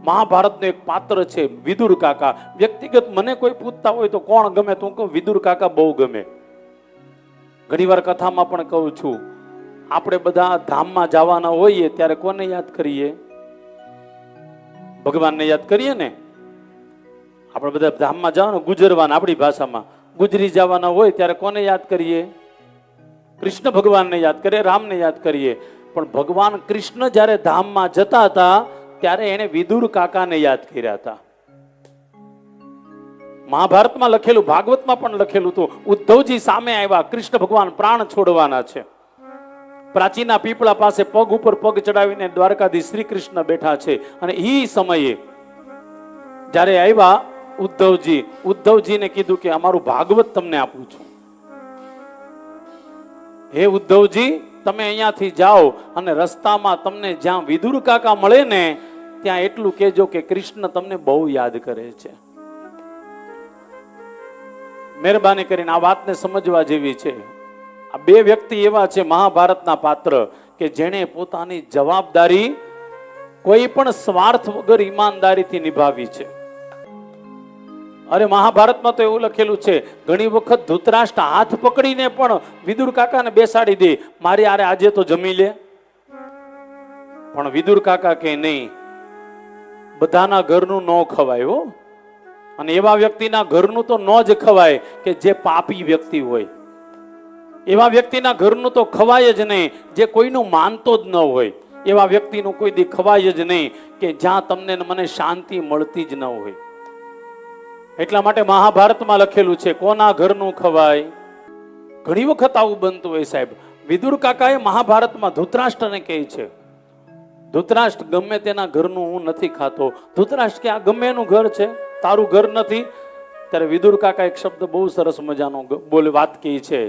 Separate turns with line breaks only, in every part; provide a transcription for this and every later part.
મહાભારતનું એક પાત્ર છે વિદુર કાકા. વ્યક્તિગત મને કોઈ પૂછતા હોય તો કોણ ગમે તો હું કહું વિદુર કાકા બહુ ગમે. ઘણીવાર કથામાં પણ કહું છું, આપણે બધા ધામમાં જવાના હોઈએ ત્યારે કોને યાદ કરીએ? ભગવાનને યાદ કરીએ ને. આપણે બધા ધામમાં જવાના, ગુજરવાના, આપણી ભાષામાં ગુજરી જવાના હોય ત્યારે કોને યાદ કરીએ? કૃષ્ણ ભગવાનને યાદ કરીએ, રામને યાદ કરીએ. પણ ભગવાન કૃષ્ણ જ્યારે ધામમાં જતા હતા ત્યારે એને વિદુર કાકાને યાદ કર્યા હતા. મહાભારતમાં લખેલું, ભાગવતમાં પણ લખેલું હતું, ઉદ્ધવજી સામે આવ્યા, કૃષ્ણ ભગવાન પ્રાણ છોડવાના છે. પ્રાચીના પીપળા પાસે પગ ઉપર પગ ચડાવીને દ્વારકાધીશ શ્રી કૃષ્ણ બેઠા છે. અને એ સમયે જ્યારે આવ્યા ઉદ્ધવજીને કીધું કે અમારું ભાગવત તમને આપું છું. હે ઉદ્ધવજી, તમે અહીંયાથી જાઓ અને રસ્તામાં તમને જ્યાં વિદુર કાકા મળે ને ત્યાં એટલું કહેજો કે કૃષ્ણ તમને બહુ યાદ કરે છે. મહેરબાની કરીને આ વાતને સમજવા જેવી છે. આ બે વ્યક્તિ એવા છે મહાભારતના પાત્ર કે જેણે પોતાની જવાબદારી કોઈ પણ સ્વાર્થ વગર ઈમાનદારીથી નિભાવી છે. અરે મહાભારતમાં તો એવું લખેલું છે, ઘણી વખત ધૃતરાષ્ટ્ર હાથ પકડીને પણ વિદુર કાકાને બેસાડી દે, મારી આરે આજે તો જમી લે. પણ વિદુર કાકા કે નહીં, બધાના ઘરનું ન ખવાય હો. અને એવા વ્યક્તિના ઘરનું તો ન જ ખવાય કે જે પાપી વ્યક્તિ હોય. એવા વ્યક્તિના ઘરનું તો ખવાય જ નહીં જે કોઈનું માનતો જ ન હોય. એવા વ્યક્તિનું કોઈ દી ખવાય જ નહીં કે જ્યાં તમને મને શાંતિ મળતી જ ન હોય. એટલા માટે મહાભારતમાં લખેલું છે, કોના ઘરનું ખવાય. ઘણી વખત આવું બનતું હોય સાહેબ. વિદુર કાકાએ મહાભારતમાં ધૃતરાષ્ટ્રને કહે છે, ધૃતરાષ્ટ્ર ગમે તેના ઘરનું હું નથી ખાતો. ધૃતરાષ્ટ્ર કે આ ગમે એનું ઘર છે, તારું ઘર નથી. ત્યારે વિદુર કાકા એક શબ્દ બહુ સરસ મજાનો વાત કહે છે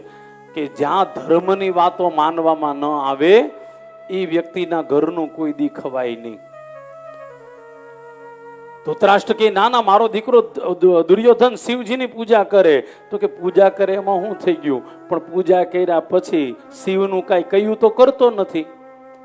કે જ્યાં ધર્મની વાતો માનવામાં ન આવે એ વ્યક્તિના ઘરનું કોઈ દી ખવાય નહીં. ધૃતરાષ્ટ્ર કે ના ના, મારો દીકરો દુર્યોધન શિવજીની પૂજા કરે. તો કે પૂજા કરે એમાં શું થઈ ગયું? પણ પૂજા કર્યા પછી શિવનું કાંઈ કહ્યું તો કરતો નથી.